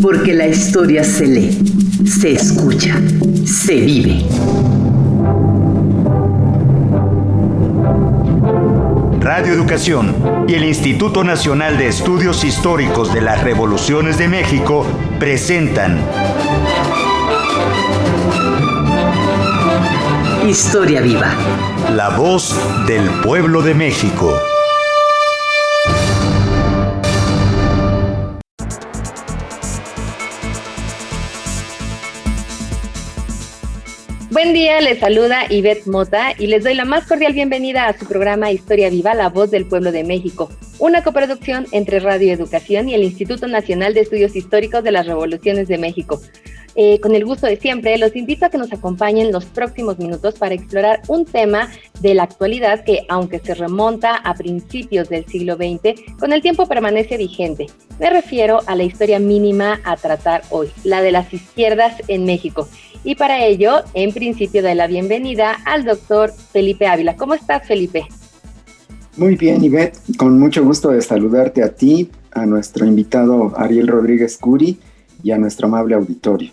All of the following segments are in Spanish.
Porque la historia se lee, se escucha, se vive. Radio Educación y el Instituto Nacional de Estudios Históricos de las Revoluciones de México presentan Historia Viva. La voz del pueblo de México. Buen día, les saluda Ivette Mota y les doy la más cordial bienvenida a su programa Historia Viva, la voz del pueblo de México, una coproducción entre Radio Educación y el Instituto Nacional de Estudios Históricos de las Revoluciones de México. Con el gusto de siempre, los invito a que nos acompañen los próximos minutos para explorar un tema de la actualidad que, aunque se remonta a principios del siglo XX, con el tiempo permanece vigente. Me refiero a la historia mínima a tratar hoy, la de las izquierdas en México. Y para ello, en principio, doy la bienvenida al doctor Felipe Ávila. ¿Cómo estás, Felipe? Muy bien, Ivette, con mucho gusto de saludarte a ti, a nuestro invitado Ariel Rodríguez Curi y a nuestro amable auditorio.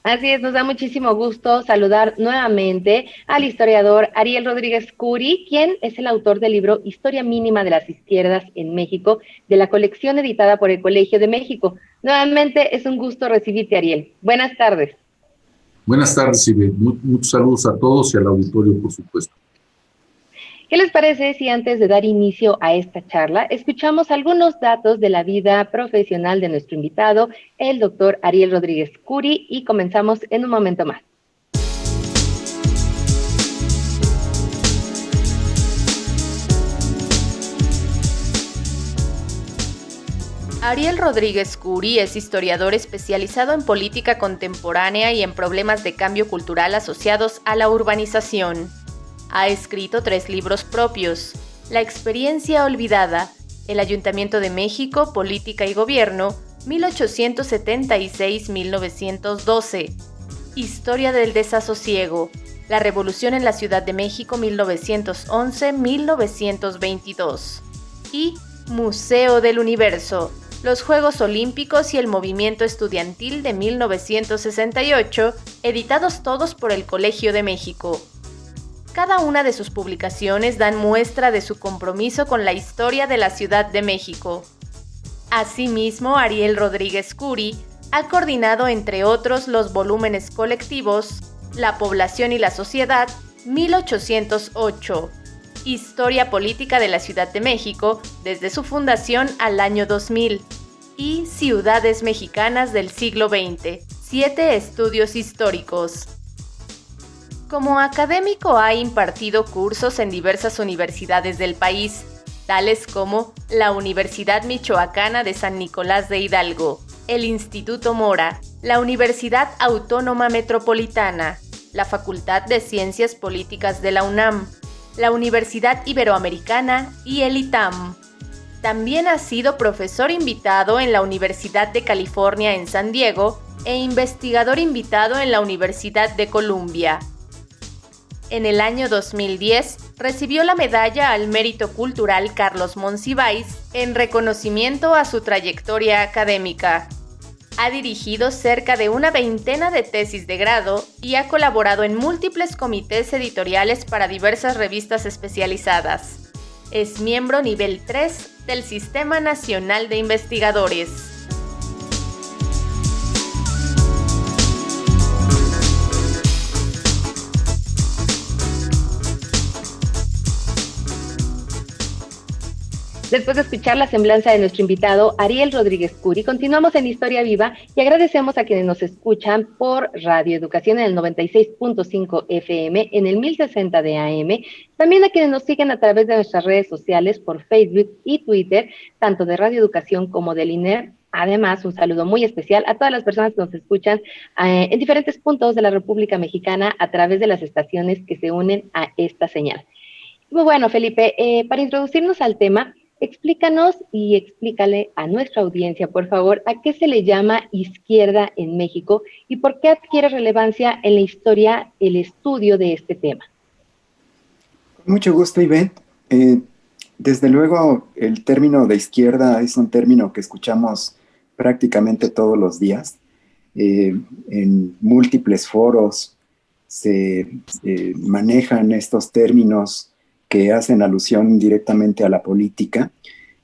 Así es, nos da muchísimo gusto saludar nuevamente al historiador Ariel Rodríguez Curi, quien es el autor del libro Historia Mínima de las Izquierdas en México, de la colección editada por el Colegio de México. Nuevamente es un gusto recibirte, Ariel. Buenas tardes. Buenas tardes, Ivette. Muchos saludos a todos y al auditorio, por supuesto. ¿Qué les parece si antes de dar inicio a esta charla, escuchamos algunos datos de la vida profesional de nuestro invitado, el doctor Ariel Rodríguez Curi, y comenzamos en un momento más? Ariel Rodríguez Curi es historiador especializado en política contemporánea y en problemas de cambio cultural asociados a la urbanización. Ha escrito 3 libros propios: La experiencia olvidada, El Ayuntamiento de México, Política y Gobierno, 1876-1912, Historia del Desasosiego, La Revolución en la Ciudad de México, 1911-1922, y Museo del Universo, Los Juegos Olímpicos y el Movimiento Estudiantil de 1968, editados todos por el Colegio de México. Cada una de sus publicaciones dan muestra de su compromiso con la historia de la Ciudad de México. Asimismo, Ariel Rodríguez Curi ha coordinado, entre otros, los volúmenes colectivos La Población y la Sociedad, 1808, Historia Política de la Ciudad de México desde su fundación al año 2000, y Ciudades Mexicanas del siglo XX, 7 estudios históricos. Como académico ha impartido cursos en diversas universidades del país, tales como la Universidad Michoacana de San Nicolás de Hidalgo, el Instituto Mora, la Universidad Autónoma Metropolitana, la Facultad de Ciencias Políticas de la UNAM, la Universidad Iberoamericana y el ITAM. También ha sido profesor invitado en la Universidad de California en San Diego e investigador invitado en la Universidad de Columbia. En el año 2010 recibió la Medalla al Mérito Cultural Carlos Monsiváis en reconocimiento a su trayectoria académica. Ha dirigido cerca de una veintena de tesis de grado y ha colaborado en múltiples comités editoriales para diversas revistas especializadas. Es miembro nivel 3 del Sistema Nacional de Investigadores. Después de escuchar la semblanza de nuestro invitado Ariel Rodríguez Curi, continuamos en Historia Viva y agradecemos a quienes nos escuchan por Radio Educación en el 96.5 FM, en el 1060 de AM, también a quienes nos siguen a través de nuestras redes sociales por Facebook y Twitter, tanto de Radio Educación como del INER. Además, un saludo muy especial a todas las personas que nos escuchan en diferentes puntos de la República Mexicana a través de las estaciones que se unen a esta señal. Muy bueno, Felipe, para introducirnos al tema, explícanos y explícale a nuestra audiencia, por favor, a qué se le llama izquierda en México y por qué adquiere relevancia en la historia el estudio de este tema. Con mucho gusto, Ivette. Desde luego, el término de izquierda es un término que escuchamos prácticamente todos los días. En múltiples foros se manejan estos términos que hacen alusión directamente a la política.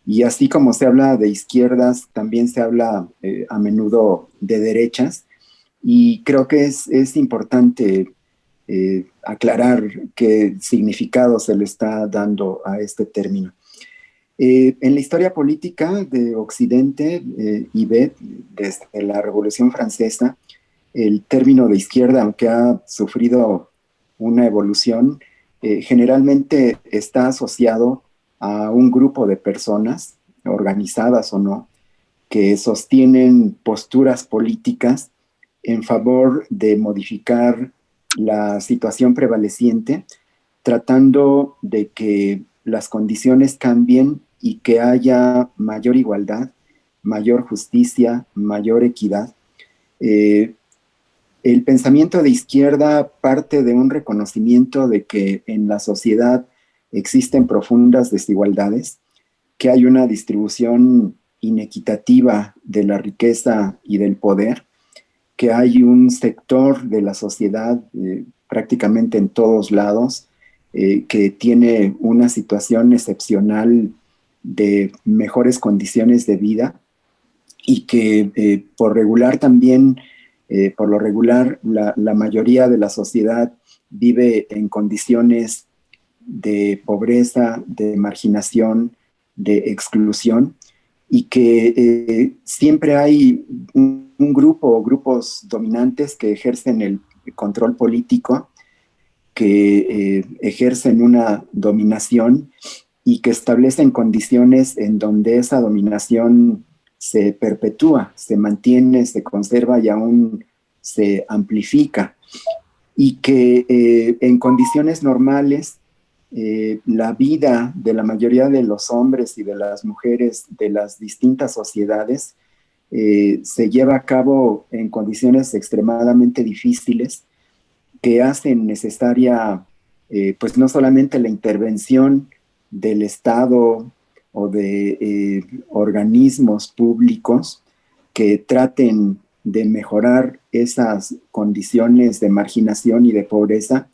Y así como se habla de izquierdas, también se habla a menudo de derechas. Y creo que es importante aclarar qué significado se le está dando a este término. En la historia política de Occidente, Ivette, desde la Revolución Francesa, el término de izquierda, aunque ha sufrido una evolución, generalmente está asociado a un grupo de personas, organizadas o no, que sostienen posturas políticas en favor de modificar la situación prevaleciente, tratando de que las condiciones cambien y que haya mayor igualdad, mayor justicia, mayor equidad. El pensamiento de izquierda parte de un reconocimiento de que en la sociedad existen profundas desigualdades, que hay una distribución inequitativa de la riqueza y del poder, que hay un sector de la sociedad prácticamente en todos lados que tiene una situación excepcional de mejores condiciones de vida y que por lo regular la mayoría de la sociedad vive en condiciones de pobreza, de marginación, de exclusión, y que siempre hay un grupo o grupos dominantes que ejercen el control político, que ejercen una dominación y que establecen condiciones en donde esa dominación se perpetúa, se mantiene, se conserva y aún se amplifica. Y que en condiciones normales la vida de la mayoría de los hombres y de las mujeres de las distintas sociedades se lleva a cabo en condiciones extremadamente difíciles que hacen necesaria pues no solamente la intervención del Estado o de organismos públicos que traten de mejorar esas condiciones de marginación y de pobreza,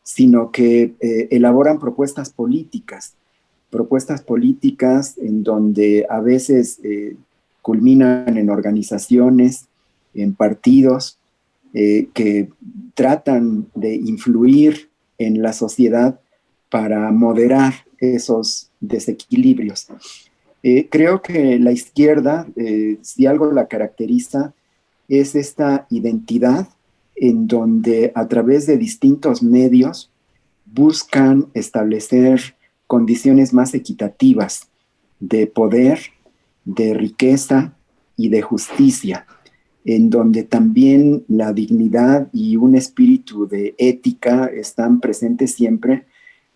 sino que elaboran propuestas políticas en donde a veces culminan en organizaciones, en partidos que tratan de influir en la sociedad para moderar esos desequilibrios. Creo que la izquierda, si algo la caracteriza, es esta identidad en donde a través de distintos medios buscan establecer condiciones más equitativas de poder, de riqueza y de justicia, en donde también la dignidad y un espíritu de ética están presentes siempre,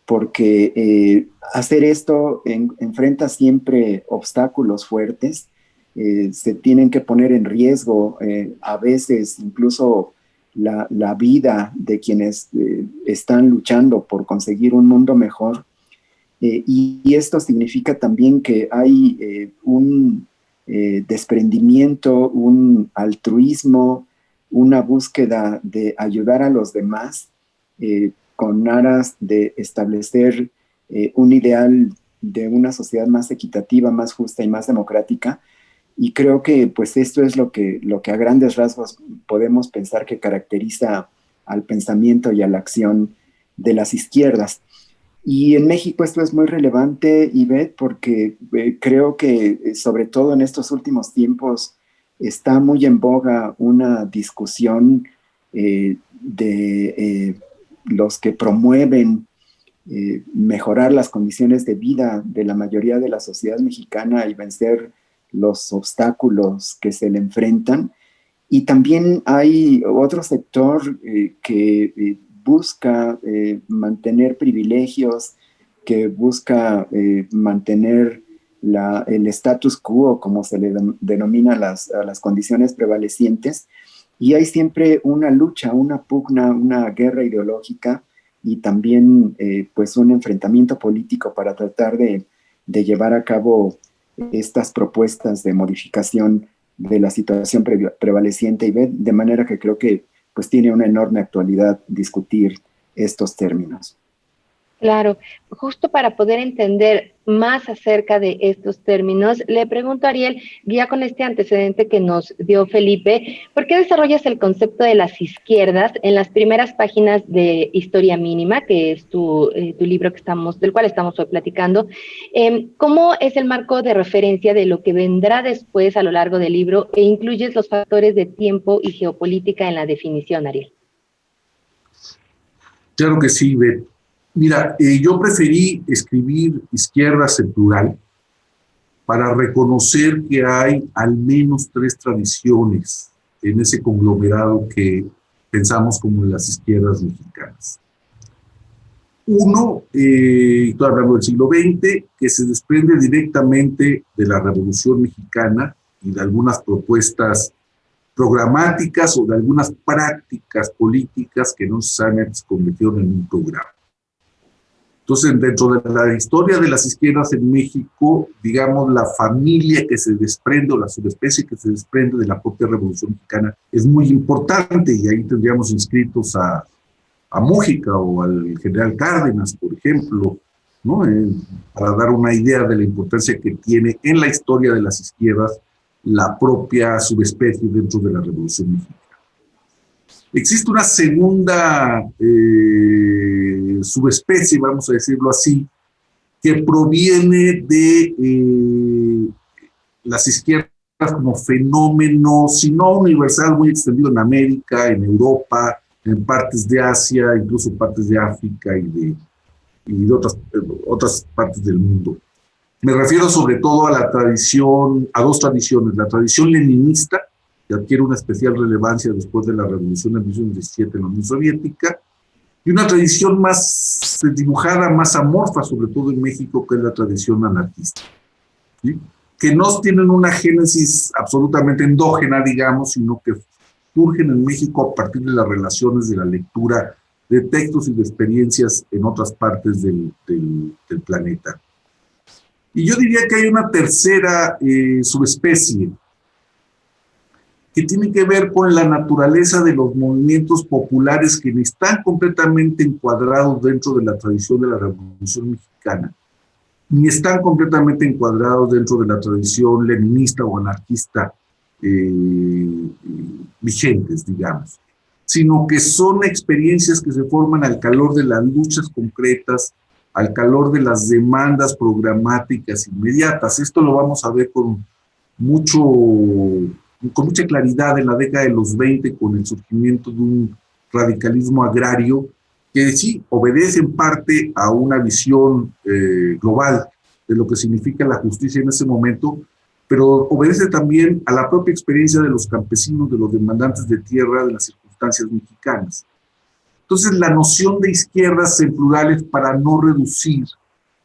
porque hacer esto enfrenta siempre obstáculos fuertes, se tienen que poner en riesgo a veces incluso la vida de quienes están luchando por conseguir un mundo mejor. Y esto significa también que hay un desprendimiento, un altruismo, una búsqueda de ayudar a los demás con aras de establecer un ideal de una sociedad más equitativa, más justa y más democrática. Y creo que pues esto es lo que a grandes rasgos podemos pensar que caracteriza al pensamiento y a la acción de las izquierdas. Y en México esto es muy relevante, Ivette, porque creo que sobre todo en estos últimos tiempos está muy en boga una discusión de los que promueven mejorar las condiciones de vida de la mayoría de la sociedad mexicana y vencer los obstáculos que se le enfrentan. Y también hay otro sector que busca mantener privilegios, que busca mantener el status quo, como se le denomina a las condiciones prevalecientes. Y hay siempre una lucha, una pugna, una guerra ideológica y también pues un enfrentamiento político para tratar de llevar a cabo estas propuestas de modificación de la situación prevaleciente, y de manera que creo que pues tiene una enorme actualidad discutir estos términos. Claro, justo para poder entender más acerca de estos términos, le pregunto a Ariel, ya con este antecedente que nos dio Felipe, ¿por qué desarrollas el concepto de las izquierdas en las primeras páginas de Historia Mínima, que es tu libro del cual estamos hoy platicando? ¿Cómo es el marco de referencia de lo que vendrá después a lo largo del libro e incluyes los factores de tiempo y geopolítica en la definición, Ariel? Claro que sí, Beth. Mira, yo preferí escribir izquierdas en plural para reconocer que hay al menos 3 tradiciones en ese conglomerado que pensamos como las izquierdas mexicanas. Uno, estoy hablando del siglo XX, que se desprende directamente de la Revolución Mexicana y de algunas propuestas programáticas o de algunas prácticas políticas que no necesariamente se convirtieron en un programa. Entonces, dentro de la historia de las izquierdas en México, digamos, la familia que se desprende o la subespecie que se desprende de la propia Revolución Mexicana es muy importante, y ahí tendríamos inscritos a Mújica o al general Cárdenas, por ejemplo, ¿no? Para dar una idea de la importancia que tiene en la historia de las izquierdas la propia subespecie dentro de la Revolución Mexicana. Existe una segunda subespecie, vamos a decirlo así, que proviene de las izquierdas como fenómeno, si no universal, muy extendido en América, en Europa, en partes de Asia, incluso partes de África y de otras partes del mundo. Me refiero sobre todo a a 2 tradiciones, la tradición leninista, que adquiere una especial relevancia después de la Revolución de 1917 en la Unión Soviética, y una tradición más dibujada, más amorfa, sobre todo en México, que es la tradición anarquista, ¿sí? Que no tienen una génesis absolutamente endógena, digamos, sino que surgen en México a partir de las relaciones de la lectura de textos y de experiencias en otras partes del planeta. Y yo diría que hay una tercera subespecie, que tiene que ver con la naturaleza de los movimientos populares que están completamente encuadrados dentro de la tradición de la Revolución Mexicana, ni están completamente encuadrados dentro de la tradición leninista o anarquista vigentes, digamos, sino que son experiencias que se forman al calor de las luchas concretas, al calor de las demandas programáticas inmediatas. Esto lo vamos a ver con mucha claridad en la década de los 20 con el surgimiento de un radicalismo agrario que sí obedece en parte a una visión global de lo que significa la justicia en ese momento, pero obedece también a la propia experiencia de los campesinos, de los demandantes de tierra, de las circunstancias mexicanas. Entonces, la noción de izquierdas en plurales, para no reducir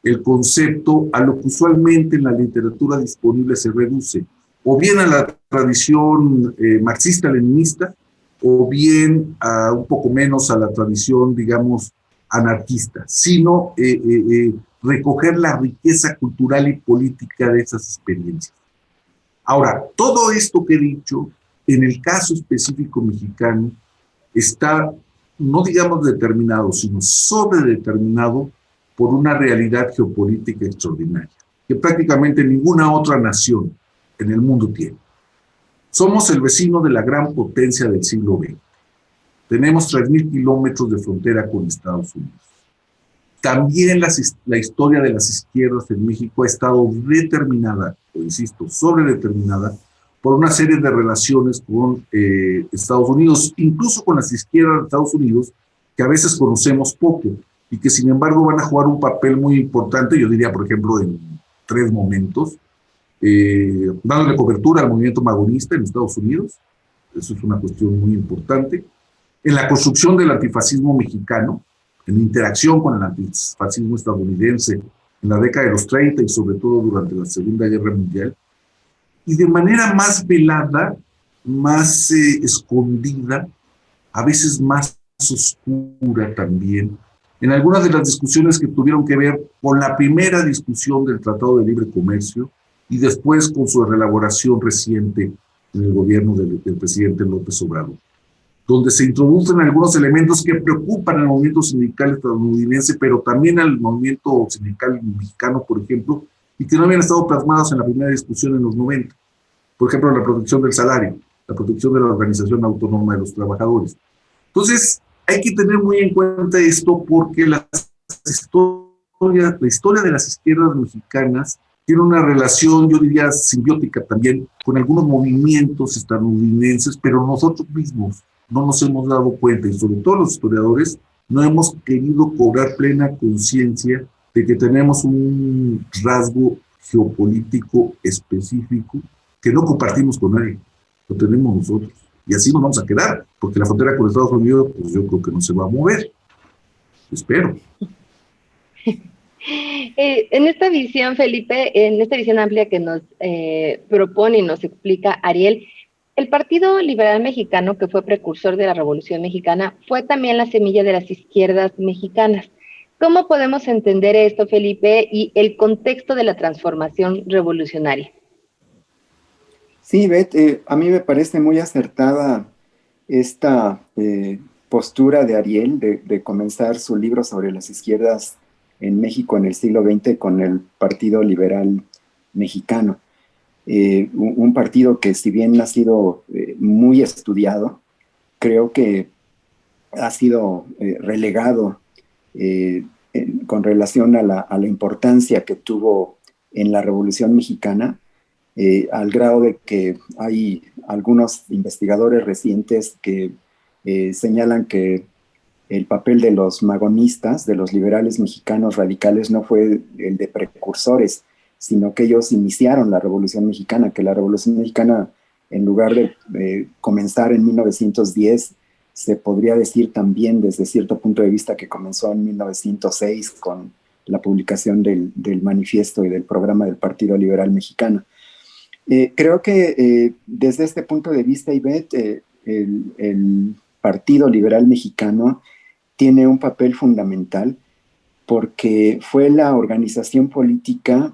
el concepto a lo que usualmente en la literatura disponible se reduce, o bien a la tradición marxista-leninista, o bien un poco menos a la tradición, digamos, anarquista, sino recoger la riqueza cultural y política de esas experiencias. Ahora, todo esto que he dicho, en el caso específico mexicano, está, no digamos determinado, sino sobredeterminado por una realidad geopolítica extraordinaria, que prácticamente ninguna otra nación en el mundo tiene. Somos el vecino de la gran potencia del siglo XX. Tenemos 3,000 kilómetros de frontera con Estados Unidos. También la historia de las izquierdas en México ha estado determinada, o insisto, sobredeterminada, por una serie de relaciones con Estados Unidos, incluso con las izquierdas de Estados Unidos, que a veces conocemos poco, y que sin embargo van a jugar un papel muy importante, yo diría, por ejemplo, en 3 momentos, dándole cobertura al movimiento magonista en Estados Unidos, eso es una cuestión muy importante, en la construcción del antifascismo mexicano, en interacción con el antifascismo estadounidense en la década de los 30 y sobre todo durante la Segunda Guerra Mundial, y de manera más velada, más escondida, a veces más oscura también, en algunas de las discusiones que tuvieron que ver con la primera discusión del Tratado de Libre Comercio y después con su reelaboración reciente en el gobierno del presidente López Obrador, donde se introducen algunos elementos que preocupan al movimiento sindical estadounidense, pero también al movimiento sindical mexicano, por ejemplo, y que no habían estado plasmados en la primera discusión en los 90. Por ejemplo, la protección del salario, la protección de la organización autónoma de los trabajadores. Entonces, hay que tener muy en cuenta esto porque la historia de las izquierdas mexicanas tiene una relación, yo diría, simbiótica también con algunos movimientos estadounidenses, pero nosotros mismos no nos hemos dado cuenta, y sobre todo los historiadores, no hemos querido cobrar plena conciencia de que tenemos un rasgo geopolítico específico que no compartimos con nadie, lo tenemos nosotros. Y así nos vamos a quedar, porque la frontera con Estados Unidos, pues yo creo que no se va a mover. Espero. En esta visión, Felipe, en esta visión amplia que nos propone y nos explica Ariel, el Partido Liberal Mexicano, que fue precursor de la Revolución Mexicana, fue también la semilla de las izquierdas mexicanas. ¿Cómo podemos entender esto, Felipe, y el contexto de la transformación revolucionaria? Sí, Beth, a mí me parece muy acertada esta postura de Ariel de comenzar su libro sobre las izquierdas en México en el siglo XX con el Partido Liberal Mexicano. Un partido que, si bien ha sido muy estudiado, creo que ha sido relegado con relación a la importancia que tuvo en la Revolución Mexicana, al grado de que hay algunos investigadores recientes que señalan que el papel de los magonistas, de los liberales mexicanos radicales, no fue el de precursores, sino que ellos iniciaron la Revolución Mexicana, que la Revolución Mexicana, en lugar de comenzar en 1910, se podría decir también desde cierto punto de vista que comenzó en 1906 con la publicación del manifiesto y del programa del Partido Liberal Mexicano. Creo que desde este punto de vista, Ivette, el Partido Liberal Mexicano tiene un papel fundamental porque fue la organización política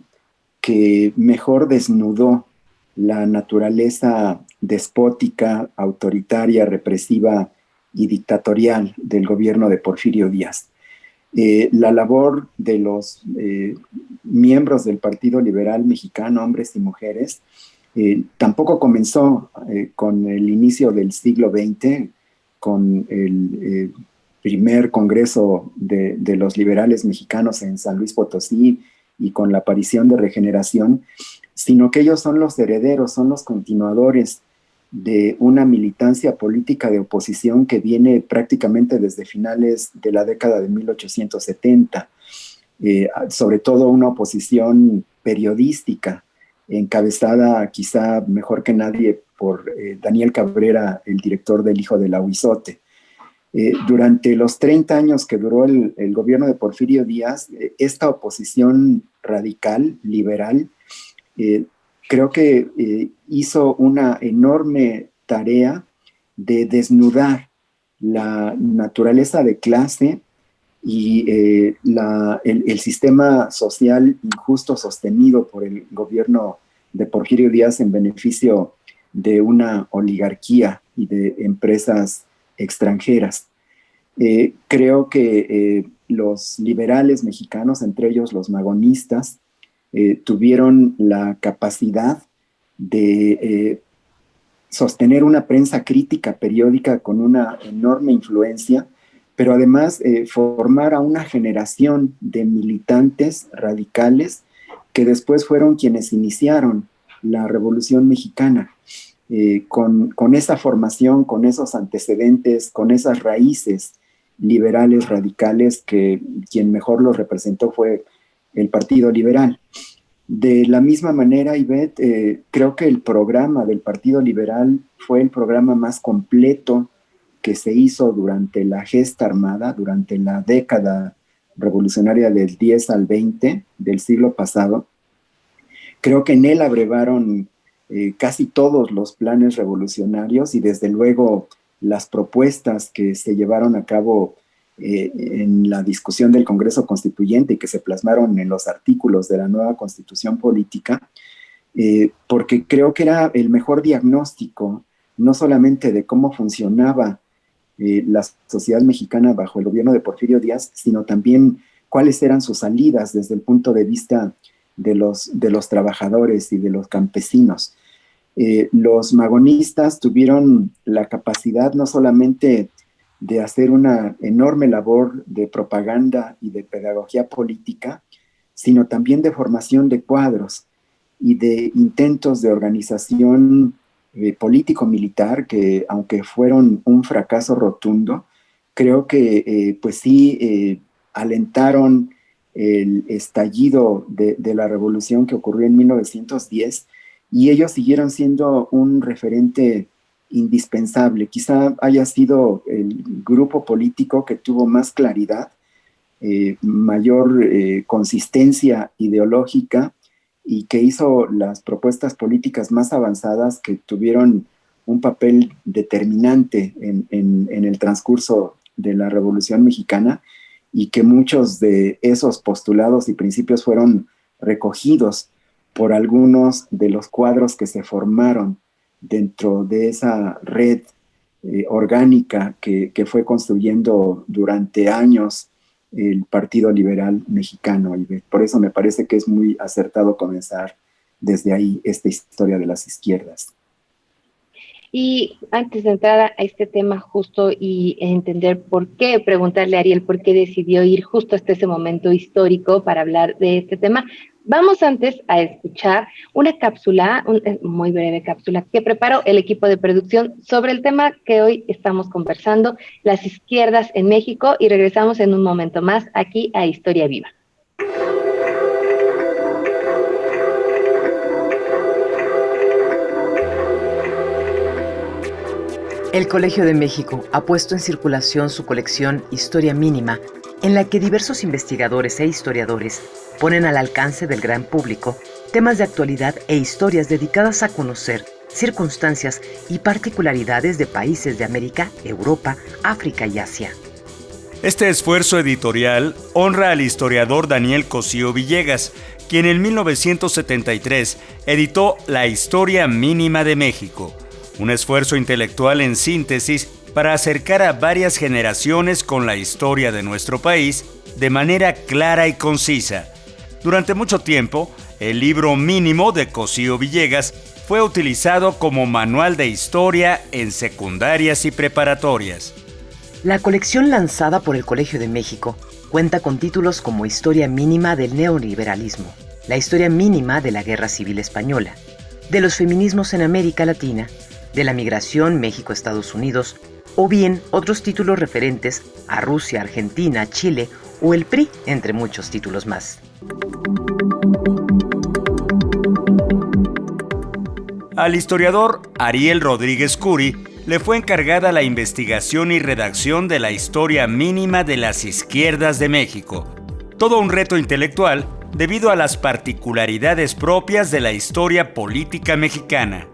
que mejor desnudó la naturaleza despótica, autoritaria, represiva y dictatorial del gobierno de Porfirio Díaz. La labor de los miembros del Partido Liberal Mexicano, hombres y mujeres, tampoco comenzó con el inicio del siglo XX, con el primer congreso de los liberales mexicanos en San Luis Potosí y con la aparición de Regeneración, sino que ellos son los herederos, son los continuadores de una militancia política de oposición que viene prácticamente desde finales de la década de 1870, sobre todo una oposición periodística, encabezada quizá mejor que nadie por Daniel Cabrera, el director del Hijo del Ahuizote. Durante los 30 años que duró el gobierno de Porfirio Díaz, esta oposición radical, liberal, creo que hizo una enorme tarea de desnudar la naturaleza de clase y el sistema social injusto sostenido por el gobierno de Porfirio Díaz en beneficio de una oligarquía y de empresas extranjeras. Creo que los liberales mexicanos, entre ellos los magonistas, tuvieron la capacidad de sostener una prensa crítica periódica con una enorme influencia, pero además formar a una generación de militantes radicales que después fueron quienes iniciaron la Revolución Mexicana. Con esa formación, con esos antecedentes, con esas raíces liberales radicales, que quien mejor los representó fue el Partido Liberal. De la misma manera, Ivette, creo que el programa del Partido Liberal fue el programa más completo que se hizo durante la gesta armada, durante la década revolucionaria del 10 al 20 del siglo pasado. Creo que en él abrevaron casi todos los planes revolucionarios y desde luego las propuestas que se llevaron a cabo en la discusión del Congreso Constituyente y que se plasmaron en los artículos de la nueva Constitución Política, porque creo que era el mejor diagnóstico, no solamente de cómo funcionaba la sociedad mexicana bajo el gobierno de Porfirio Díaz, sino también cuáles eran sus salidas desde el punto de vista de los trabajadores y de los campesinos. Los magonistas tuvieron la capacidad no solamente de hacer una enorme labor de propaganda y de pedagogía política, sino también de formación de cuadros y de intentos de organización político-militar que, aunque fueron un fracaso rotundo, creo que pues sí alentaron el estallido de la revolución que ocurrió en 1910, y ellos siguieron siendo un referente indispensable. Quizá haya sido el grupo político que tuvo más claridad, mayor consistencia ideológica, y que hizo las propuestas políticas más avanzadas que tuvieron un papel determinante en el transcurso de la Revolución Mexicana, y que muchos de esos postulados y principios fueron recogidos por algunos de los cuadros que se formaron dentro de esa red orgánica que fue construyendo durante años el Partido Liberal Mexicano. Y por eso me parece que es muy acertado comenzar desde ahí esta historia de las izquierdas. Y antes de entrar a este tema justo y entender por qué, preguntarle a Ariel por qué decidió ir justo hasta ese momento histórico para hablar de este tema, vamos antes a escuchar una cápsula, una muy breve cápsula que preparó el equipo de producción sobre el tema que hoy estamos conversando, las izquierdas en México, y regresamos en un momento más aquí a Historia Viva. El Colegio de México ha puesto en circulación su colección Historia Mínima, en la que diversos investigadores e historiadores ponen al alcance del gran público temas de actualidad e historias dedicadas a conocer circunstancias y particularidades de países de América, Europa, África y Asia. Este esfuerzo editorial honra al historiador Daniel Cosío Villegas, quien en 1973 editó La Historia Mínima de México, un esfuerzo intelectual en síntesis para acercar a varias generaciones con la historia de nuestro país de manera clara y concisa. Durante mucho tiempo, el libro mínimo de Cosío Villegas fue utilizado como manual de historia en secundarias y preparatorias. La colección lanzada por el Colegio de México cuenta con títulos como Historia Mínima del Neoliberalismo, La Historia Mínima de la Guerra Civil Española, de los feminismos en América Latina, de la migración México-Estados Unidos, o bien otros títulos referentes a Rusia, Argentina, Chile o el PRI, entre muchos títulos más. Al historiador Ariel Rodríguez Curi le fue encargada la investigación y redacción de la Historia Mínima de las Izquierdas de México. Todo un reto intelectual debido a las particularidades propias de la historia política mexicana.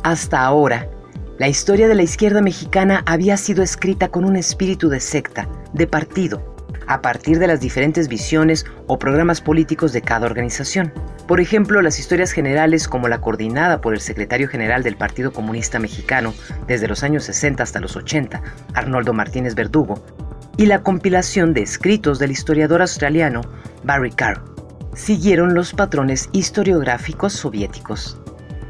Hasta ahora, la historia de la izquierda mexicana había sido escrita con un espíritu de secta, de partido, a partir de las diferentes visiones o programas políticos de cada organización. Por ejemplo, las historias generales como la coordinada por el secretario general del Partido Comunista Mexicano desde los años 60 hasta los 80, Arnoldo Martínez Verdugo, y la compilación de escritos del historiador australiano Barry Carr, siguieron los patrones historiográficos soviéticos.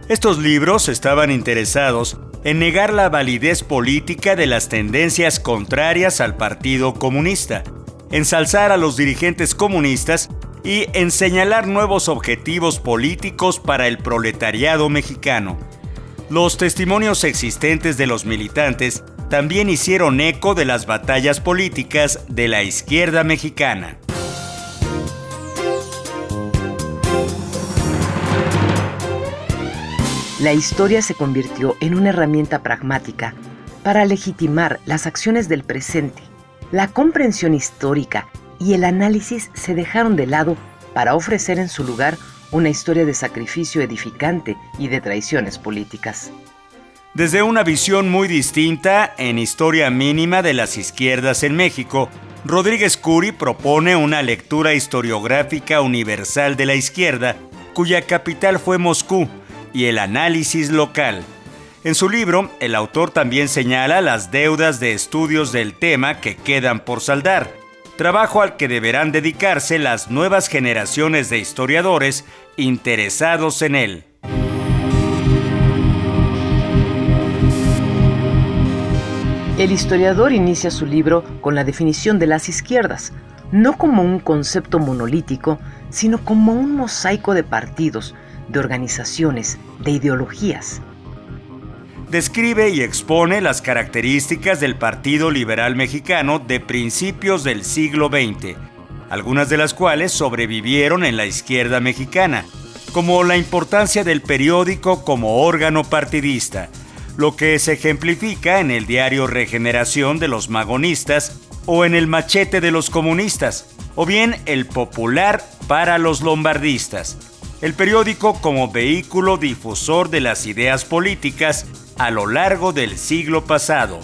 Estos libros estaban interesados en negar la validez política de las tendencias contrarias al Partido Comunista, ensalzar a los dirigentes comunistas y en señalar nuevos objetivos políticos para el proletariado mexicano. Los testimonios existentes de los militantes también hicieron eco de las batallas políticas de la izquierda mexicana. La historia se convirtió en una herramienta pragmática para legitimar las acciones del presente. La comprensión histórica y el análisis se dejaron de lado para ofrecer en su lugar una historia de sacrificio edificante y de traiciones políticas. Desde una visión muy distinta en Historia Mínima de las Izquierdas en México, Rodríguez Curi propone una lectura historiográfica universal de la izquierda cuya capital fue Moscú, y el análisis local. En su libro, el autor también señala las deudas de estudios del tema que quedan por saldar, trabajo al que deberán dedicarse las nuevas generaciones de historiadores interesados en él. El historiador inicia su libro con la definición de las izquierdas, no como un concepto monolítico, sino como un mosaico de partidos, de organizaciones, de ideologías. Describe y expone las características del Partido Liberal Mexicano de principios del siglo XX, algunas de las cuales sobrevivieron en la izquierda mexicana, como la importancia del periódico como órgano partidista, lo que se ejemplifica en el diario Regeneración de los Magonistas o en el Machete de los Comunistas, o bien el Popular para los lombardistas, el periódico como vehículo difusor de las ideas políticas a lo largo del siglo pasado.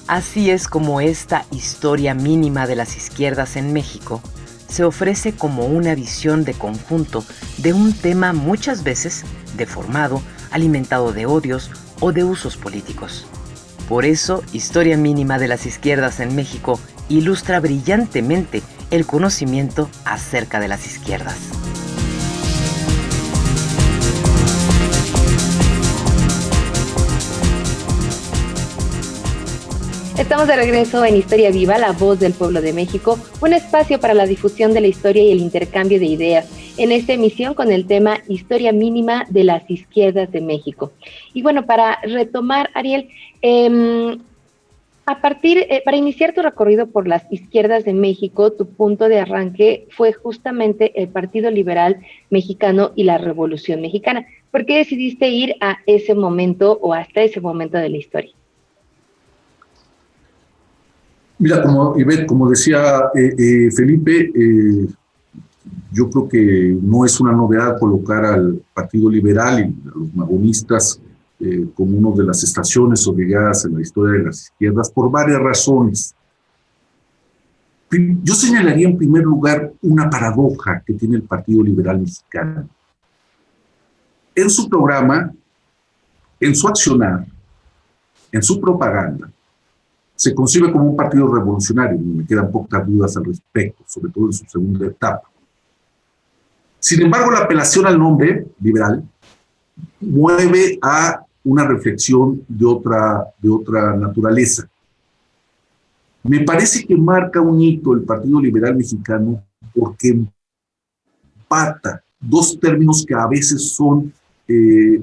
Así es como esta historia mínima de las izquierdas en México se ofrece como una visión de conjunto de un tema muchas veces deformado, alimentado de odios o de usos políticos. Por eso, Historia Mínima de las Izquierdas en México ilustra brillantemente el conocimiento acerca de las izquierdas. Estamos de regreso en Historia Viva, la voz del pueblo de México, un espacio para la difusión de la historia y el intercambio de ideas. En esta emisión con el tema Historia Mínima de las Izquierdas de México. Y bueno, para retomar, Ariel, para iniciar tu recorrido por las izquierdas de México, tu punto de arranque fue justamente el Partido Liberal Mexicano y la Revolución Mexicana. ¿Por qué decidiste ir a ese momento o hasta ese momento de la historia? Mira, como decía Felipe, yo creo que no es una novedad colocar al Partido Liberal y a los magonistas como una de las estaciones obligadas en la historia de las izquierdas por varias razones. Yo señalaría en primer lugar una paradoja que tiene el Partido Liberal Mexicano. En su programa, en su accionar, en su propaganda, se concibe como un partido revolucionario, me quedan pocas dudas al respecto, sobre todo en su segunda etapa. Sin embargo, la apelación al nombre liberal mueve a una reflexión de otra naturaleza. Me parece que marca un hito el Partido Liberal Mexicano porque empata dos términos que a veces son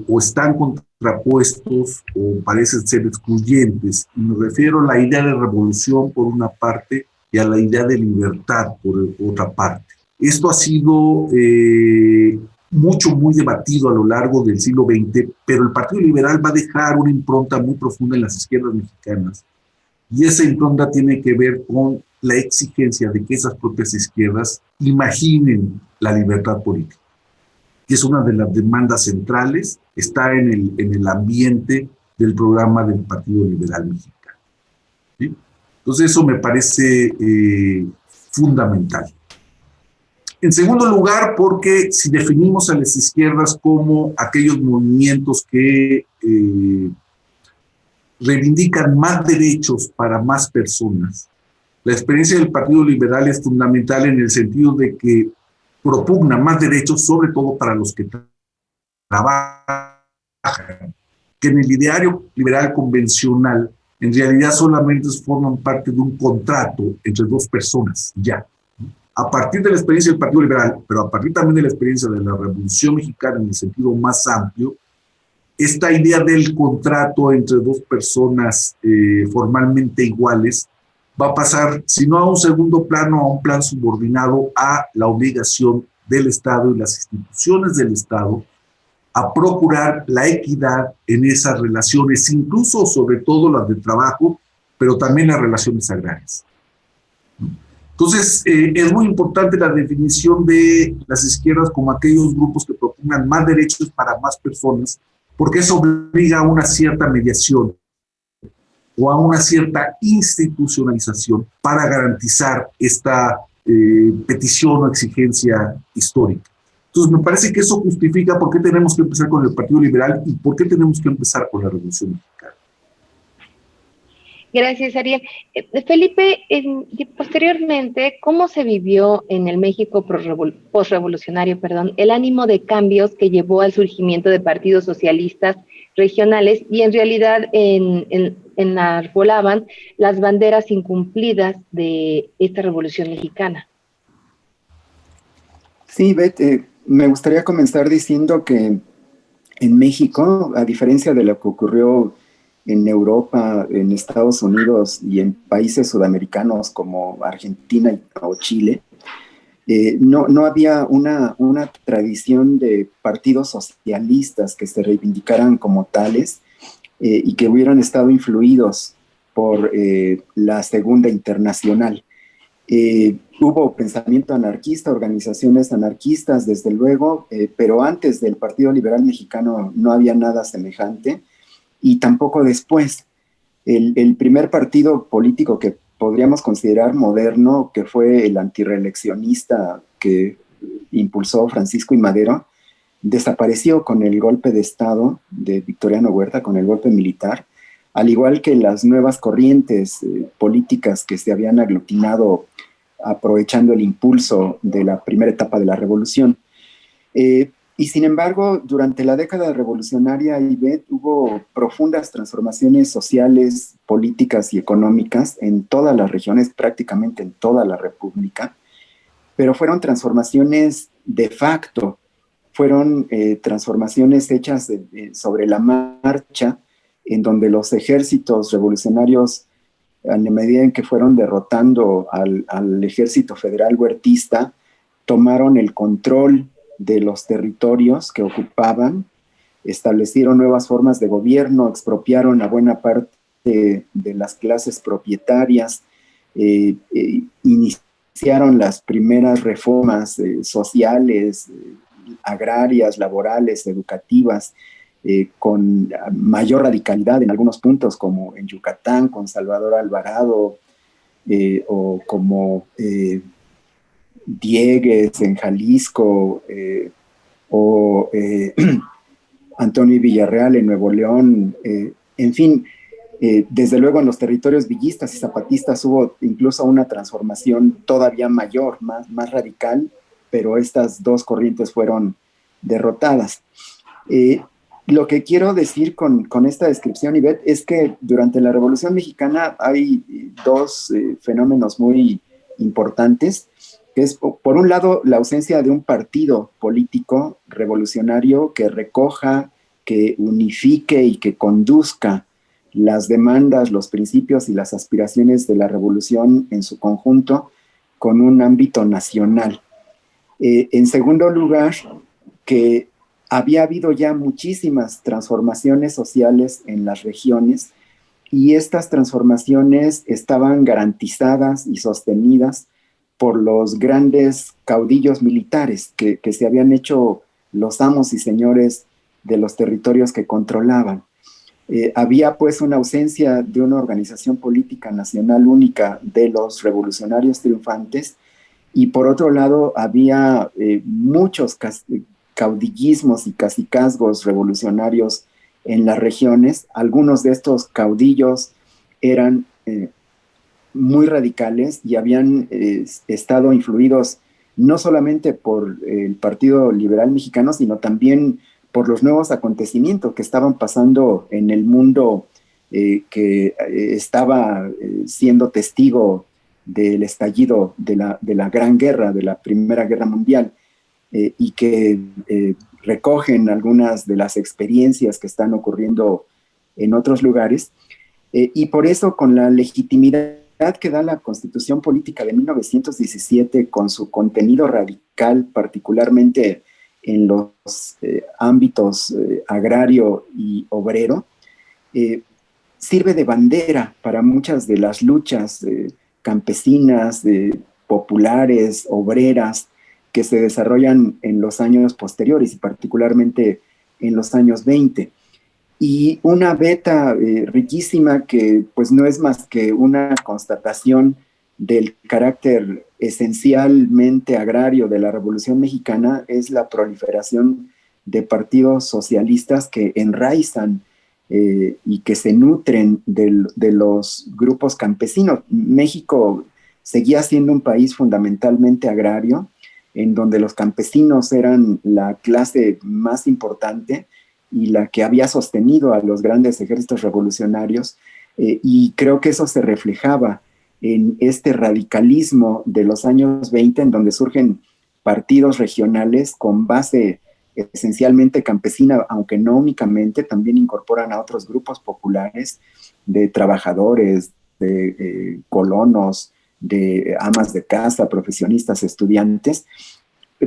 o están contrapuestos o parecen ser excluyentes. Y me refiero a la idea de revolución por una parte y a la idea de libertad por otra parte. Esto ha sido muy debatido a lo largo del siglo XX, pero el Partido Liberal va a dejar una impronta muy profunda en las izquierdas mexicanas. Y esa impronta tiene que ver con la exigencia de que esas propias izquierdas imaginen la libertad política, que es una de las demandas centrales, está en el ambiente del programa del Partido Liberal Mexicano. ¿Sí? Entonces eso me parece fundamental. En segundo lugar, porque si definimos a las izquierdas como aquellos movimientos que reivindican más derechos para más personas, la experiencia del Partido Liberal es fundamental en el sentido de que propugna más derechos, sobre todo para los que trabajan, que en el ideario liberal convencional en realidad solamente forman parte de un contrato entre dos personas, ya. A partir de la experiencia del Partido Liberal, pero a partir también de la experiencia de la Revolución Mexicana en el sentido más amplio, esta idea del contrato entre dos personas formalmente iguales va a pasar, si no a un segundo plano, a un plan subordinado a la obligación del Estado y las instituciones del Estado a procurar la equidad en esas relaciones, incluso sobre todo las de trabajo, pero también las relaciones agrarias. Entonces, es muy importante la definición de las izquierdas como aquellos grupos que propongan más derechos para más personas, porque eso obliga a una cierta mediación o a una cierta institucionalización para garantizar esta petición o exigencia histórica. Entonces, me parece que eso justifica por qué tenemos que empezar con el Partido Liberal y por qué tenemos que empezar con la Revolución Mexicana. Gracias, Ariel. Felipe, posteriormente, ¿cómo se vivió en el México posrevolucionario, el ánimo de cambios que llevó al surgimiento de partidos socialistas regionales y en realidad enarbolaban las banderas incumplidas de esta Revolución Mexicana? Sí, Beth, me gustaría comenzar diciendo que en México, a diferencia de lo que ocurrió en Europa, en Estados Unidos y en países sudamericanos como Argentina o Chile, no había una tradición de partidos socialistas que se reivindicaran como tales y que hubieran estado influidos por la Segunda Internacional. Hubo pensamiento anarquista, organizaciones anarquistas, desde luego, pero antes del Partido Liberal Mexicano no había nada semejante, y tampoco después. El primer partido político que podríamos considerar moderno, que fue el antirreeleccionista que impulsó Francisco I. Madero, desapareció con el golpe de Estado de Victoriano Huerta, con el golpe militar, al igual que las nuevas corrientes políticas que se habían aglutinado aprovechando el impulso de la primera etapa de la revolución. Y sin embargo, durante la década revolucionaria, Ivette, hubo profundas transformaciones sociales, políticas y económicas en todas las regiones, prácticamente en toda la República, pero fueron transformaciones de facto, fueron transformaciones hechas sobre la marcha, en donde los ejércitos revolucionarios, a la medida en que fueron derrotando al ejército federal huertista, tomaron el control de los territorios que ocupaban, establecieron nuevas formas de gobierno, expropiaron a buena parte de las clases propietarias, iniciaron las primeras reformas sociales, agrarias, laborales, educativas, con mayor radicalidad en algunos puntos, como en Yucatán, con Salvador Alvarado, o como Diegues en Jalisco, o Antonio Villarreal en Nuevo León, en fin, desde luego en los territorios villistas y zapatistas hubo incluso una transformación todavía mayor, más radical, pero estas dos corrientes fueron derrotadas. Lo que quiero decir con esta descripción, Ivette, es que durante la Revolución Mexicana hay dos fenómenos muy importantes, que es, por un lado, la ausencia de un partido político revolucionario que recoja, que unifique y que conduzca las demandas, los principios y las aspiraciones de la revolución en su conjunto con un ámbito nacional. En segundo lugar, que había habido ya muchísimas transformaciones sociales en las regiones y estas transformaciones estaban garantizadas y sostenidas por los grandes caudillos militares que se habían hecho los amos y señores de los territorios que controlaban. Había pues una ausencia de una organización política nacional única de los revolucionarios triunfantes y por otro lado había muchos caudillismos y cacicazgos revolucionarios en las regiones. Algunos de estos caudillos eran muy radicales y habían estado influidos no solamente por el Partido Liberal Mexicano, sino también por los nuevos acontecimientos que estaban pasando en el mundo que estaba siendo testigo del estallido de la Gran Guerra, de la Primera Guerra Mundial, y que recogen algunas de las experiencias que están ocurriendo en otros lugares. Y por eso, con la legitimidad que da la Constitución Política de 1917, con su contenido radical, particularmente en los ámbitos agrario y obrero, sirve de bandera para muchas de las luchas campesinas, populares, obreras, que se desarrollan en los años posteriores y particularmente en los años 20. Y una beta riquísima que pues no es más que una constatación del carácter esencialmente agrario de la Revolución Mexicana es la proliferación de partidos socialistas que enraizan y que se nutren de los grupos campesinos. México seguía siendo un país fundamentalmente agrario, en donde los campesinos eran la clase más importante y la que había sostenido a los grandes ejércitos revolucionarios, y creo que eso se reflejaba en este radicalismo de los años 20, en donde surgen partidos regionales con base esencialmente campesina, aunque no únicamente, también incorporan a otros grupos populares de trabajadores, de colonos, de amas de casa, profesionistas, estudiantes,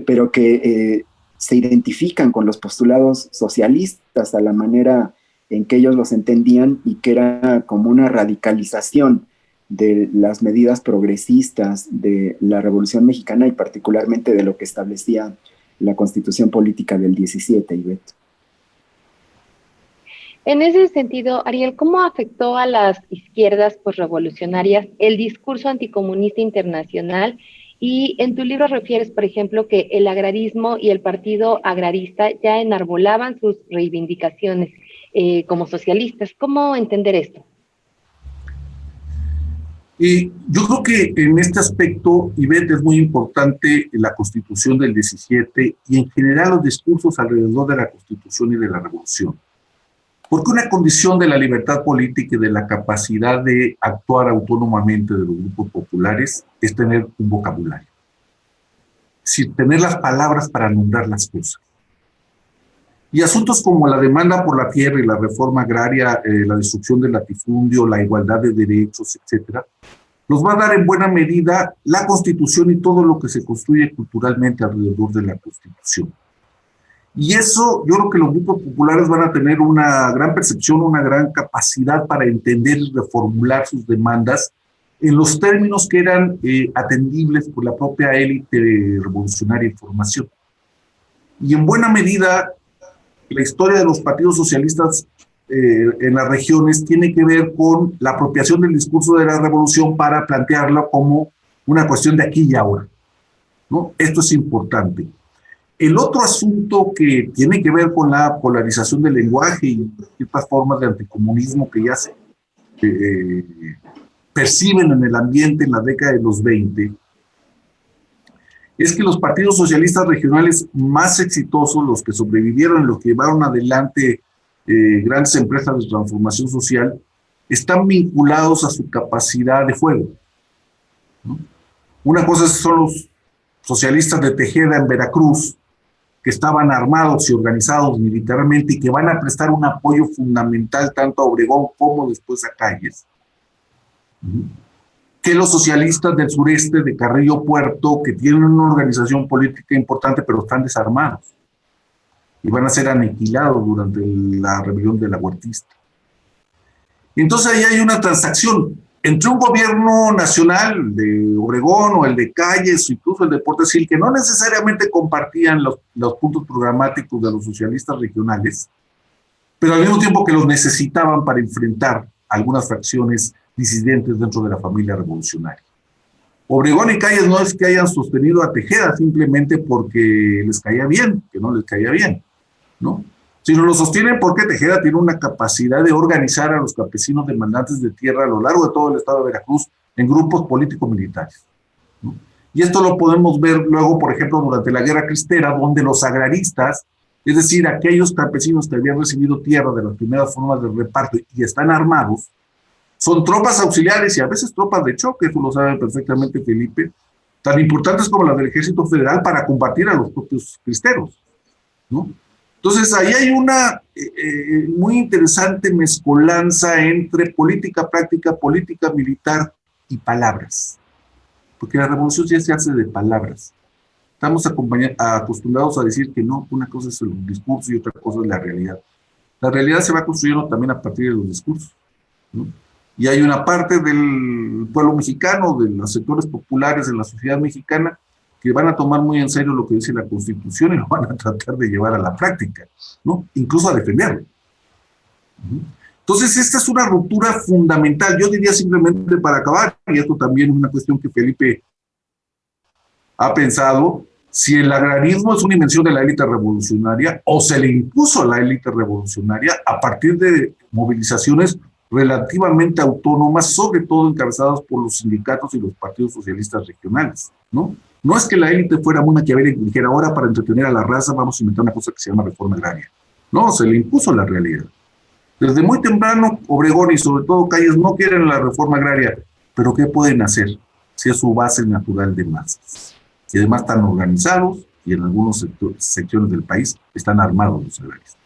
pero que se identifican con los postulados socialistas a la manera en que ellos los entendían, y que era como una radicalización de las medidas progresistas de la Revolución Mexicana y particularmente de lo que establecía la Constitución Política del 17, Ivette. En ese sentido, Ariel, ¿cómo afectó a las izquierdas posrevolucionarias el discurso anticomunista internacional? Y en tu libro refieres, por ejemplo, que el agrarismo y el Partido Agrarista ya enarbolaban sus reivindicaciones como socialistas. ¿Cómo entender esto? Yo creo que en este aspecto, Ivette, es muy importante la Constitución del 17 y en general los discursos alrededor de la Constitución y de la Revolución. Porque una condición de la libertad política y de la capacidad de actuar autónomamente de los grupos populares es tener un vocabulario. Es decir, tener las palabras para nombrar las cosas. Y asuntos como la demanda por la tierra y la reforma agraria, la destrucción del latifundio, la igualdad de derechos, etcétera, los va a dar en buena medida la Constitución y todo lo que se construye culturalmente alrededor de la Constitución. Y eso, yo creo que los grupos populares van a tener una gran percepción, una gran capacidad para entender y reformular sus demandas en los términos que eran atendibles por la propia élite revolucionaria en formación. Y en buena medida, la historia de los partidos socialistas en las regiones tiene que ver con la apropiación del discurso de la revolución para plantearlo como una cuestión de aquí y ahora, ¿no? Esto es importante. El otro asunto que tiene que ver con la polarización del lenguaje y ciertas formas de anticomunismo que ya se perciben en el ambiente en la década de los 20, es que los partidos socialistas regionales más exitosos, los que sobrevivieron, los que llevaron adelante grandes empresas de transformación social, están vinculados a su capacidad de fuego, ¿no? Una cosa son los socialistas de Tejeda en Veracruz, que estaban armados y organizados militarmente y que van a prestar un apoyo fundamental tanto a Obregón como después a Calles, que los socialistas del sureste de Carrillo Puerto, que tienen una organización política importante pero están desarmados y van a ser aniquilados durante la rebelión de la Huertista. Entonces ahí hay una transacción entre un gobierno nacional de Obregón o el de Calles o incluso el de Portesil, que no necesariamente compartían los puntos programáticos de los socialistas regionales, pero al mismo tiempo que los necesitaban para enfrentar algunas fracciones disidentes dentro de la familia revolucionaria. Obregón y Calles no es que hayan sostenido a Tejeda simplemente porque les caía bien, que no les caía bien, ¿no? Sino lo sostienen porque Tejeda tiene una capacidad de organizar a los campesinos demandantes de tierra a lo largo de todo el estado de Veracruz en grupos político-militares, ¿no? Y esto lo podemos ver luego, por ejemplo, durante la Guerra Cristera, donde los agraristas, es decir, aquellos campesinos que habían recibido tierra de las primeras formas de reparto y están armados, son tropas auxiliares y a veces tropas de choque, eso lo sabe perfectamente Felipe, tan importantes como las del Ejército Federal para combatir a los propios cristeros, ¿no? Entonces, ahí hay una muy interesante mezcolanza entre política práctica, política militar y palabras. Porque la revolución ya se hace de palabras. Estamos acostumbrados a decir que no, una cosa es el discurso y otra cosa es la realidad. La realidad se va construyendo también a partir de los discursos, ¿no? Y hay una parte del pueblo mexicano, de los sectores populares de la sociedad mexicana, que van a tomar muy en serio lo que dice la Constitución y lo van a tratar de llevar a la práctica, ¿no? Incluso a defenderlo. Entonces, esta es una ruptura fundamental. Yo diría simplemente para acabar, y esto también es una cuestión que Felipe ha pensado si el agrarismo es una invención de la élite revolucionaria o se le impuso a la élite revolucionaria a partir de movilizaciones relativamente autónomas, sobre todo encabezadas por los sindicatos y los partidos socialistas regionales, ¿no? No es que la élite fuera una maquiavélica y dijera, ahora para entretener a la raza vamos a inventar una cosa que se llama reforma agraria. No, se le impuso la realidad. Desde muy temprano, Obregón y sobre todo Calles no quieren la reforma agraria, pero ¿qué pueden hacer si es su base natural de masas? Y además están organizados y en algunas secciones del país están armados los agrarios.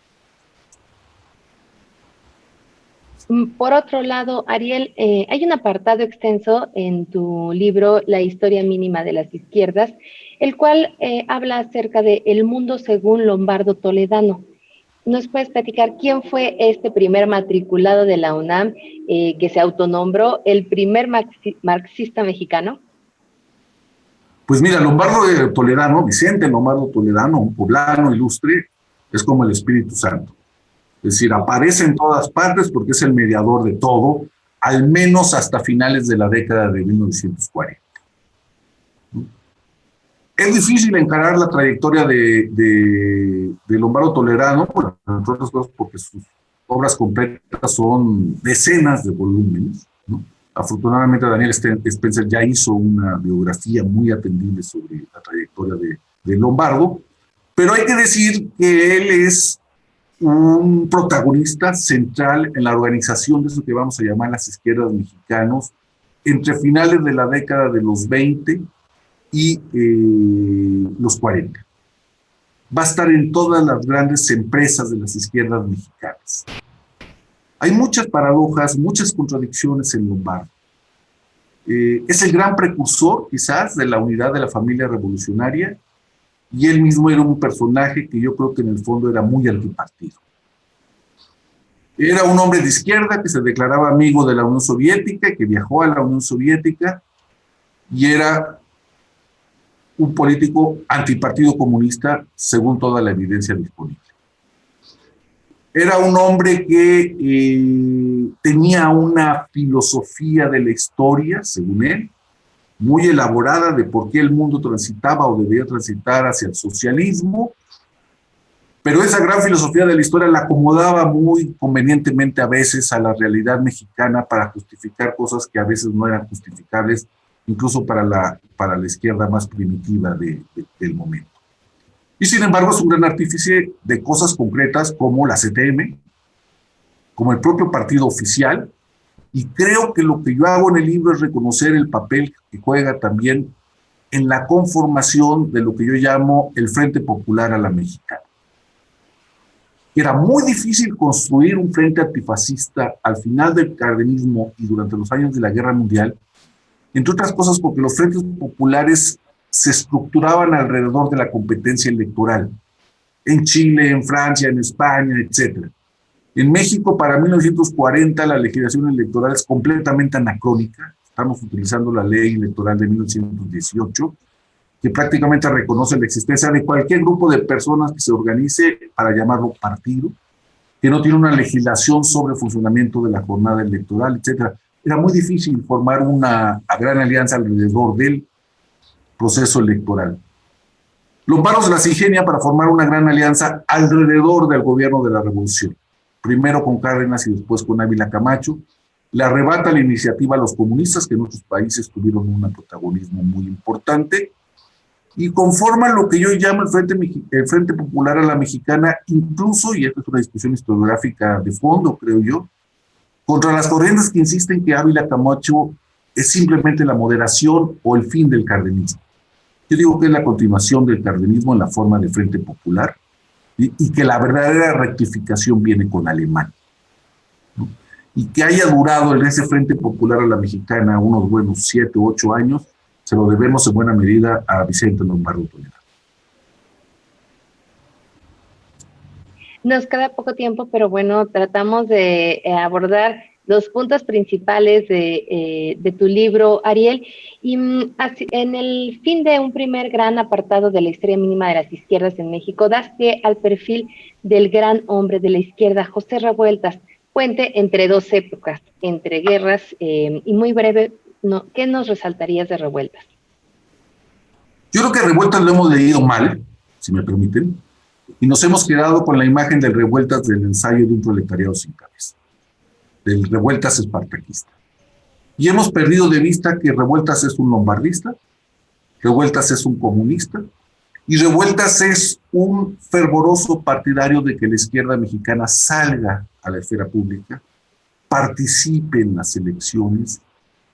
Por otro lado, Ariel, hay un apartado extenso en tu libro La historia mínima de las izquierdas, el cual habla acerca de el mundo según Lombardo Toledano. ¿Nos puedes platicar quién fue este primer matriculado de la UNAM que se autonombró el primer marxista mexicano? Pues mira, Lombardo Toledano, Vicente Lombardo Toledano, un poblano ilustre, es como el Espíritu Santo. Es decir, aparece en todas partes porque es el mediador de todo, al menos hasta finales de la década de 1940. Es difícil encarar la trayectoria de Lombardo Toledano, entre otras cosas porque sus obras completas son decenas de volúmenes, ¿no? Afortunadamente Daniel Spencer ya hizo una biografía muy atendible sobre la trayectoria de Lombardo, pero hay que decir que él es un protagonista central en la organización de eso que vamos a llamar las izquierdas mexicanos entre finales de la década de los 20 y los 40. Va a estar en todas las grandes empresas de las izquierdas mexicanas. Hay muchas paradojas, muchas contradicciones en Lombardo. Es el gran precursor, quizás, de la unidad de la familia revolucionaria, y él mismo era un personaje que yo creo que en el fondo era muy antipartido. Era un hombre de izquierda que se declaraba amigo de la Unión Soviética, que viajó a la Unión Soviética, y era un político antipartido comunista, según toda la evidencia disponible. Era un hombre que tenía una filosofía de la historia, según él, muy elaborada de por qué el mundo transitaba o debía transitar hacia el socialismo, pero esa gran filosofía de la historia la acomodaba muy convenientemente a veces a la realidad mexicana para justificar cosas que a veces no eran justificables, incluso para la izquierda más primitiva del momento. Y sin embargo es un gran artífice de cosas concretas como la CTM, como el propio partido oficial, y creo que lo que yo hago en el libro es reconocer el papel que juega también en la conformación de lo que yo llamo el Frente Popular a la Mexicana. Era muy difícil construir un frente antifascista al final del cardenismo y durante los años de la Guerra Mundial, entre otras cosas porque los frentes populares se estructuraban alrededor de la competencia electoral, en Chile, en Francia, en España, etc. En México, para 1940, la legislación electoral es completamente anacrónica. Estamos utilizando la ley electoral de 1918, que prácticamente reconoce la existencia de cualquier grupo de personas que se organice para llamarlo partido, que no tiene una legislación sobre el funcionamiento de la jornada electoral, etc. Era muy difícil formar una gran alianza alrededor del proceso electoral. Lombardo se las ingenia para formar una gran alianza alrededor del gobierno de la revolución, primero con Cárdenas y después con Ávila Camacho. Le arrebata la iniciativa a los comunistas, que en otros países tuvieron un protagonismo muy importante, y conforma lo que yo llamo el Frente Popular a la Mexicana, incluso, y esto es una discusión historiográfica de fondo, creo yo, contra las corrientes que insisten que Ávila Camacho es simplemente la moderación o el fin del cardenismo. Yo digo que es la continuación del cardenismo en la forma de Frente Popular, y que la verdadera rectificación viene con Alemán, ¿no? Y que haya durado en ese Frente Popular a la Mexicana unos buenos 7 u 8 años, se lo debemos en buena medida a Vicente Lombardo Toledano. Nos queda poco tiempo, pero bueno, tratamos de abordar los puntos principales de tu libro, Ariel, y en el fin de un primer gran apartado de la historia mínima de las izquierdas en México, das pie al perfil del gran hombre de la izquierda, José Revueltas, puente entre dos épocas, entre guerras, y muy breve, ¿qué nos resaltarías de Revueltas? Yo creo que Revueltas lo hemos leído mal, si me permiten, y nos hemos quedado con la imagen del Revueltas del ensayo de un proletariado sin cabeza, del Revueltas espartaquista. Y hemos perdido de vista que Revueltas es un lombardista, Revueltas es un comunista, y Revueltas es un fervoroso partidario de que la izquierda mexicana salga a la esfera pública, participe en las elecciones,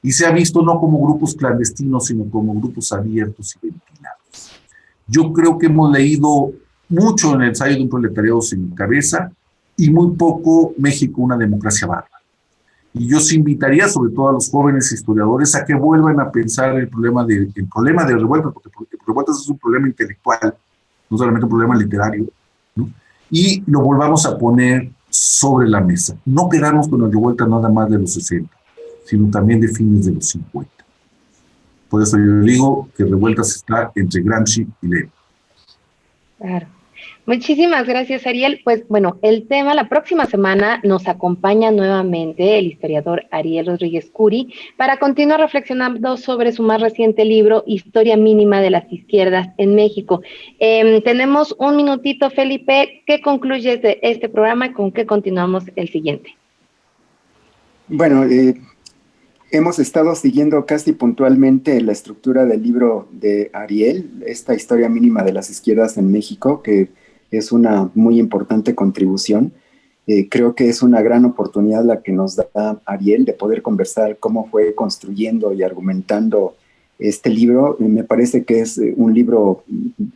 y se ha visto no como grupos clandestinos, sino como grupos abiertos y ventilados. Yo creo que hemos leído mucho en el ensayo de un proletariado sin cabeza y muy poco México, una democracia bárbara. Y yo sí invitaría sobre todo a los jóvenes historiadores a que vuelvan a pensar el problema de Revueltas, porque Revueltas es un problema intelectual, no solamente un problema literario, ¿no? Y lo volvamos a poner sobre la mesa. No quedarnos con la Revuelta nada más de los 60, sino también de fines de los 50. Por eso yo digo que Revueltas está entre Gramsci y Lenin. Claro. Muchísimas gracias, Ariel. Pues bueno, el tema, la próxima semana nos acompaña nuevamente el historiador Ariel Rodríguez Curi para continuar reflexionando sobre su más reciente libro, Historia Mínima de las Izquierdas en México. Tenemos un minutito, Felipe. ¿Qué concluyes de este programa y con qué continuamos el siguiente? Bueno, hemos estado siguiendo casi puntualmente la estructura del libro de Ariel, esta Historia Mínima de las Izquierdas en México, que es una muy importante contribución. Creo que es una gran oportunidad la que nos da Ariel de poder conversar cómo fue construyendo y argumentando este libro. Me parece que es un libro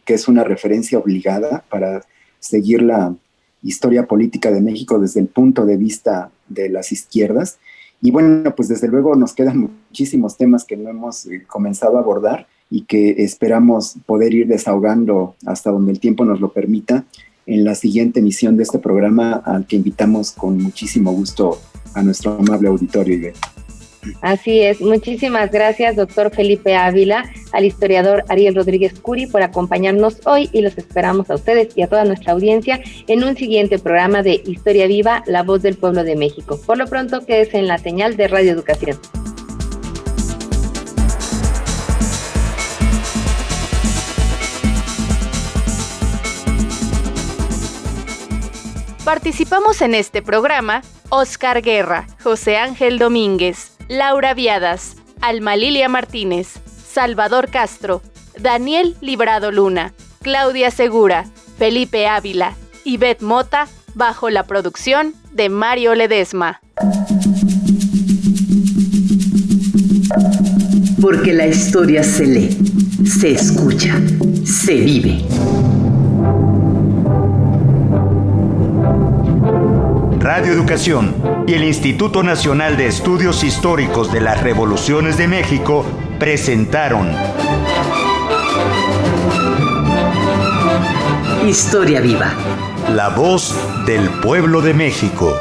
que es una referencia obligada para seguir la historia política de México desde el punto de vista de las izquierdas. Y bueno, pues desde luego nos quedan muchísimos temas que no hemos comenzado a abordar y que esperamos poder ir desahogando hasta donde el tiempo nos lo permita en la siguiente emisión de este programa, al que invitamos con muchísimo gusto a nuestro amable auditorio, Ivette. Así es. Muchísimas gracias, doctor Felipe Ávila, al historiador Ariel Rodríguez Curi, por acompañarnos hoy, y los esperamos a ustedes y a toda nuestra audiencia en un siguiente programa de Historia Viva, La Voz del Pueblo de México. Por lo pronto, quédese en la señal de Radio Educación. Participamos en este programa Oscar Guerra, José Ángel Domínguez, Laura Viadas, Alma Lilia Martínez, Salvador Castro, Daniel Librado Luna, Claudia Segura, Felipe Ávila, Ivette Mota, bajo la producción de Mario Ledesma. Porque la historia se lee, se escucha, se vive. Radio Educación y el Instituto Nacional de Estudios Históricos de las Revoluciones de México presentaron Historia Viva. La Voz del Pueblo de México.